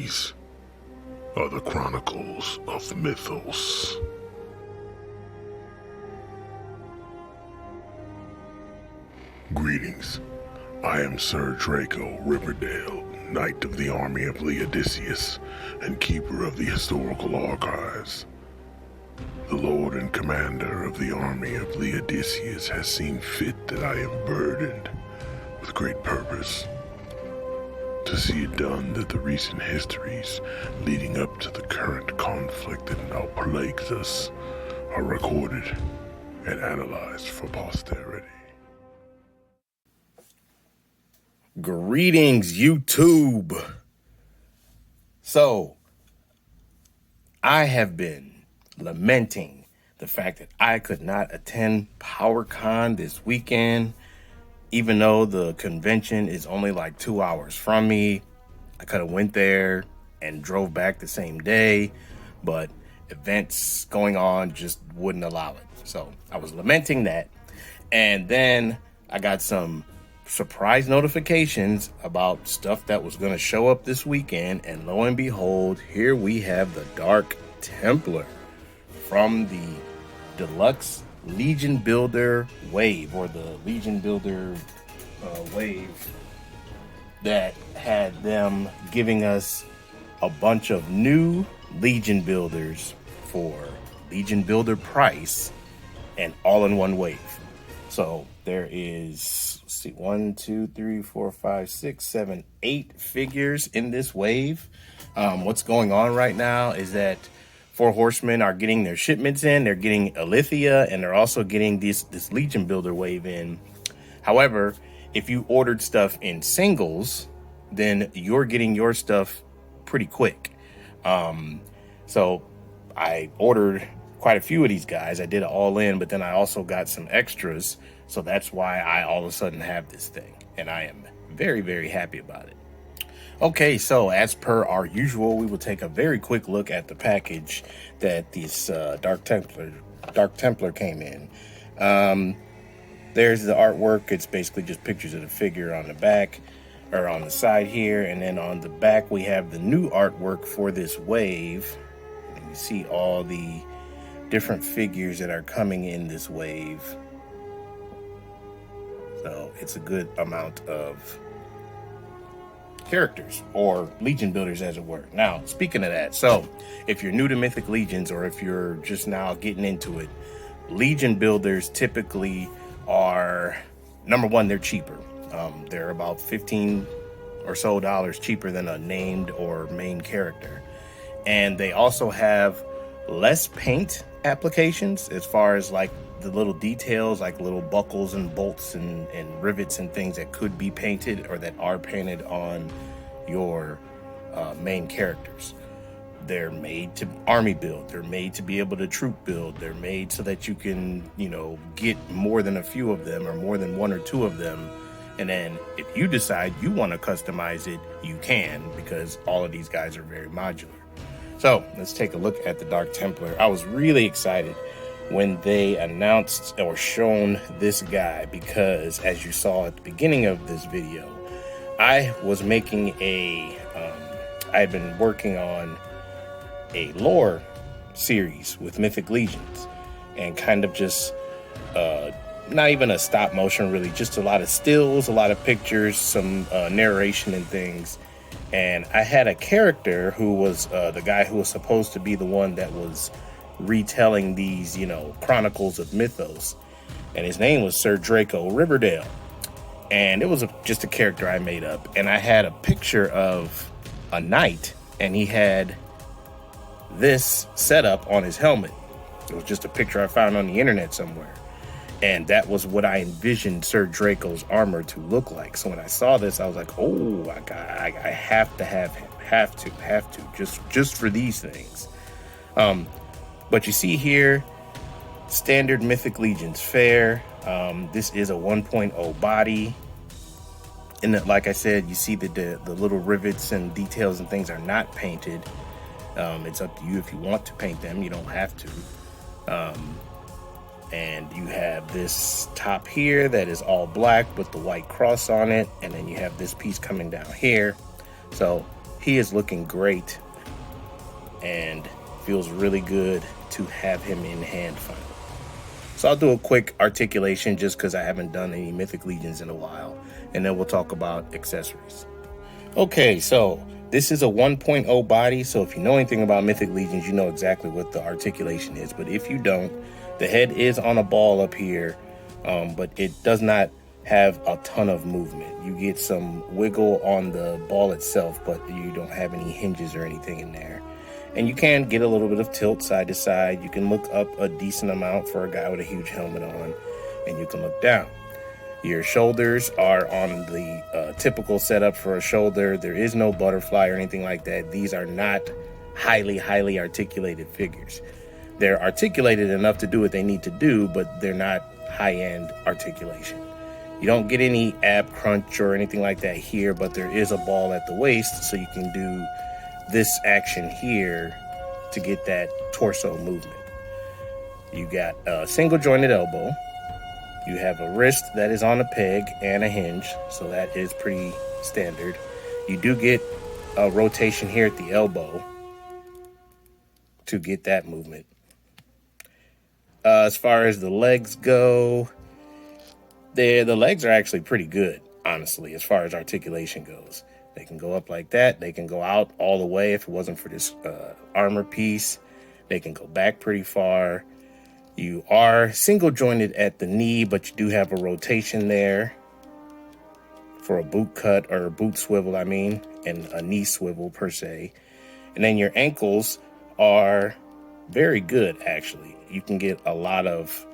These are the Chronicles of Mythos. Greetings. I am Sir Draco Riverdale, Knight of the Army of Leodicius, and Keeper of the Historical Archives. The Lord and Commander of the Army of Leodicius has seen fit that I am burdened with great purpose to see it done that the recent histories leading up to the current conflict that now plagues us are recorded and analyzed for posterity. Greetings, YouTube. So, I have been lamenting the fact that I could not attend PowerCon this weekend, even though the convention is only like 2 hours from me. I could have went there and drove back the same day, but events going on just wouldn't allow it. So I was lamenting that. And then I got some surprise notifications about stuff that was going to show up this weekend. And lo and behold, here we have the Dark Templar from the Deluxe Legion Builder wave, or the Legion Builder wave that had them giving us a bunch of new Legion Builders for Legion Builder price and all in one wave. So there is, let's see, 1, 2, 3, 4, 5, 6, 7, 8 figures in this wave. What's going on right now is that 4 Horsemen are getting their shipments in. They're getting Alithia, and they're also getting this Legion Builder wave in. However, if you ordered stuff in singles, then you're getting your stuff pretty quick. So I ordered quite a few of these guys. I did it all in, but then I also got some extras. So that's why I all of a sudden have this thing, and I am very, very happy about it. Okay, so as per our usual, we will take a very quick look at the package that this Dark Templar came in. There's the artwork. It's basically just pictures of the figure on the back, or on the side here, and then on the back we have the new artwork for this wave. And you see all the different figures that are coming in this wave. So it's a good amount of characters, or Legion Builders as it were. Now, speaking of that, so if you're new to Mythic Legions, or if you're just now getting into it, Legion Builders typically are, number one, they're cheaper. They're about $15 or so cheaper than a named or main character. And they also have less paint applications as far as like the little details, like little buckles and bolts and rivets and things that could be painted or that are painted on your main characters. They're made to army build. They're made to be able to troop build. They're made so that you can, get more than a few of them, or more than 1 or 2 of them. And then if you decide you want to customize it, you can, because all of these guys are very modular. So let's take a look at the Dark Templar. I was really excited when they announced or shown this guy, because as you saw at the beginning of this video, I was making I've been working on a lore series with Mythic Legions, and kind of just not even a stop motion, really, just a lot of stills, a lot of pictures, some narration and things. And I had a character who was the guy who was supposed to be the one that was retelling these, Chronicles of Mythos, and his name was Sir Draco Riverdale. And it was just a character I made up, and I had a picture of a knight, and he had this setup on his helmet. It was just a picture I found on the internet somewhere, and that was what I envisioned Sir Draco's armor to look like. So when I saw this, I was like, oh, I have to have him. Have to, just for these things. But you see here, standard Mythic Legions fare. This is a 1.0 body. And like I said, you see the little rivets and details and things are not painted. It's up to you if you want to paint them. You don't have to. And you have this top here that is all black with the white cross on it. And then you have this piece coming down here. So he is looking great and feels really good to have him in hand finally. So I'll do a quick articulation just because I haven't done any Mythic Legions in a while, and then we'll talk about accessories. Okay, so this is a 1.0 body, so if you know anything about Mythic Legions, you know exactly what the articulation is. But if you don't, the head is on a ball up here, but it does not have a ton of movement. You get some wiggle on the ball itself, but you don't have any hinges or anything in there. And you can get a little bit of tilt side to side. You can look up a decent amount for a guy with a huge helmet on, and you can look down. Your shoulders are on the typical setup for a shoulder. There is no butterfly or anything like that. These are not highly articulated figures. They're articulated enough to do what they need to do, but they're not high-end articulation. You don't get any ab crunch or anything like that here, but there is a ball at the waist, so you can do this action here to get that torso movement. You got a single jointed elbow. You have a wrist that is on a peg and a hinge, so that is pretty standard. You do get a rotation here at the elbow to get that movement. As far as the legs go, the legs are actually pretty good, honestly, as far as articulation goes. They can go up like that. They can go out all the way if it wasn't for this armor piece. They can go back pretty far. You are single jointed at the knee, but you do have a rotation there for a boot cut or a boot swivel, and a knee swivel per se. And then your ankles are very good, actually. You can get a lot of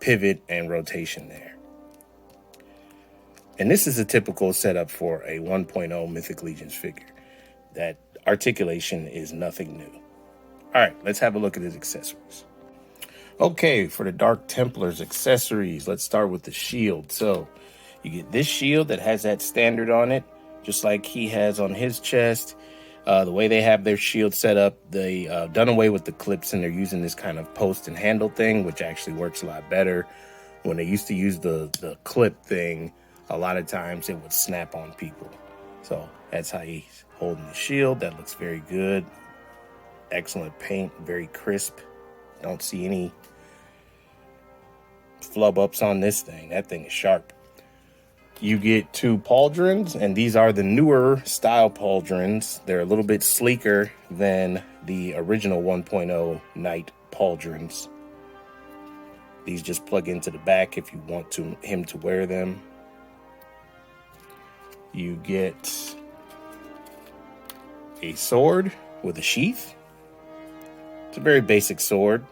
pivot and rotation there. And this is a typical setup for a 1.0 Mythic Legions figure. That articulation is nothing new. All right, let's have a look at his accessories. Okay, for the Dark Templar's accessories, let's start with the shield. So you get this shield that has that standard on it, just like he has on his chest. The way they have their shield set up, they done away with the clips, and they're using this kind of post and handle thing, which actually works a lot better. When they used to use the clip thing, a lot of times it would snap on people. So that's how he's holding the shield. That looks very good. Excellent paint, very crisp. Don't see any flub ups on this thing. That thing is sharp. You get 2 pauldrons, and these are the newer style pauldrons. They're a little bit sleeker than the original 1.0 Knight pauldrons. These just plug into the back if you want him to wear them. You get a sword with a sheath. It's a very basic sword,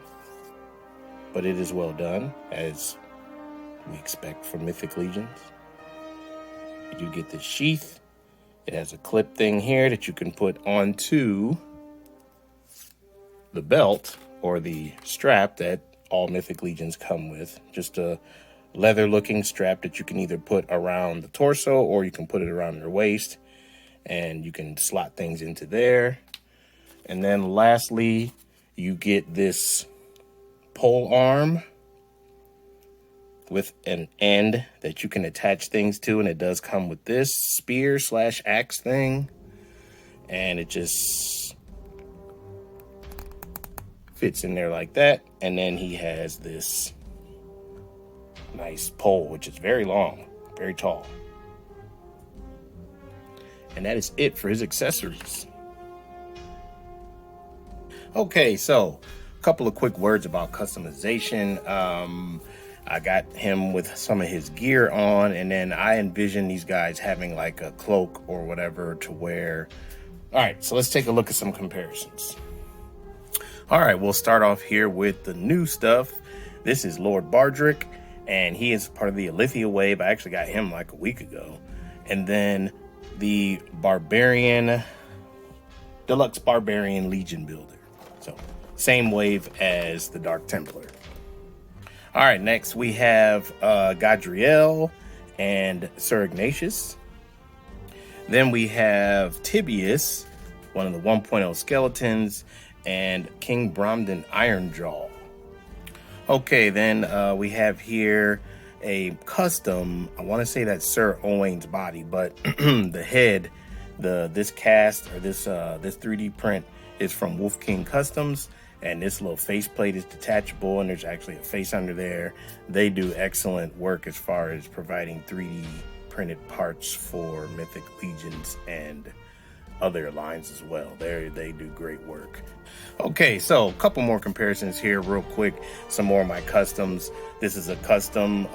but it is well done, as we expect from Mythic Legions. You do get this sheath. It has a clip thing here that you can put onto the belt or the strap that all Mythic Legions come with. Just a leather looking strap that you can either put around the torso or you can put it around your waist, and you can slot things into there. And then lastly, you get this pole arm with an end that you can attach things to, and it does come with this spear / axe thing, and it just fits in there like that. And then he has this nice pole, which is very long, very tall. And that is it for his accessories. Okay, so a couple of quick words about customization. I got him with some of his gear on, and then I envision these guys having like a cloak or whatever to wear. All right, so let's take a look at some comparisons. All right, we'll start off here with the new stuff. This is Lord Bardrick, and he is part of the Alithia wave. I actually got him like a week ago. And then the Deluxe Barbarian Legion builder. So same wave as the Dark Templar. All right, next we have Gadriel and Sir Ignatius. Then we have Tibius, one of the 1.0 skeletons, and King Bromden Ironjaw. Okay, then we have here a custom, I want to say that's Sir Owain's body, but the head This cast, or this 3D print, is from Wolf King Customs, and this little faceplate is detachable, and there's actually a face under there. They do excellent work as far as providing 3D printed parts for Mythic Legions and other lines as well. They do great work. Okay, so a couple more comparisons here real quick. Some more of my customs. This is a custom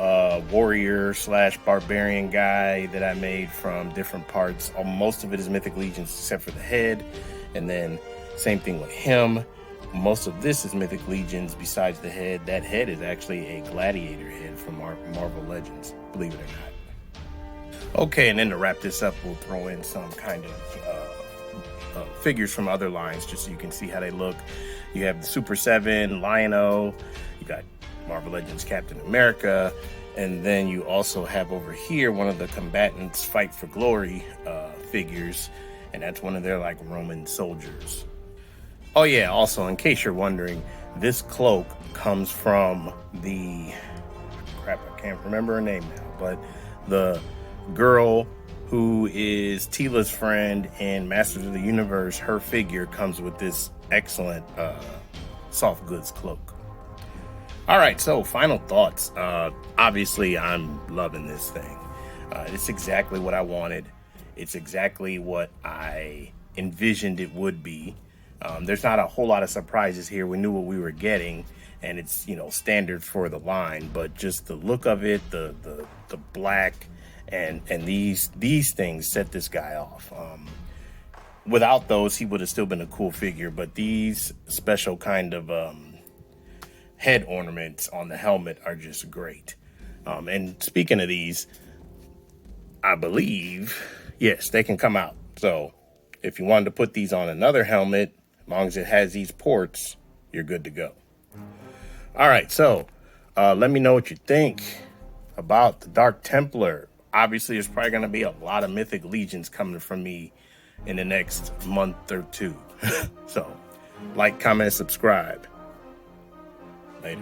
warrior slash barbarian guy that I made from different parts. Most of it is Mythic Legions except for the head, and then same thing with him. Most of this is Mythic Legions besides the head. That head is actually a gladiator head from Marvel Legends, believe it or not. Okay, and then to wrap this up, we'll throw in some kind of figures from other lines just so you can see how they look. You have the Super 7 Lion-O, you got Marvel Legends Captain America, and then you also have over here one of the Combatants Fight for Glory figures, and that's one of their like Roman soldiers. Oh yeah, also in case you're wondering, this cloak comes from the, crap, I can't remember her name now, but the girl who is Tila's friend in Masters of the Universe, her figure comes with this excellent soft goods cloak. All right, so final thoughts. Obviously, I'm loving this thing. It's exactly what I wanted. It's exactly what I envisioned it would be. There's not a whole lot of surprises here. We knew what we were getting, and it's, you know, standard for the line, but just the look of it, the black, and these things set this guy off. Without those, he would have still been a cool figure, but these special kind of head ornaments on the helmet are just great. And speaking of these, I believe, yes, they can come out. So if you wanted to put these on another helmet, as long as it has these ports, you're good to go. All right, so let me know what you think about the Dark Templar. Obviously, there's probably going to be a lot of Mythic Legions coming from me in the next month or two. So, like, comment, subscribe. Later.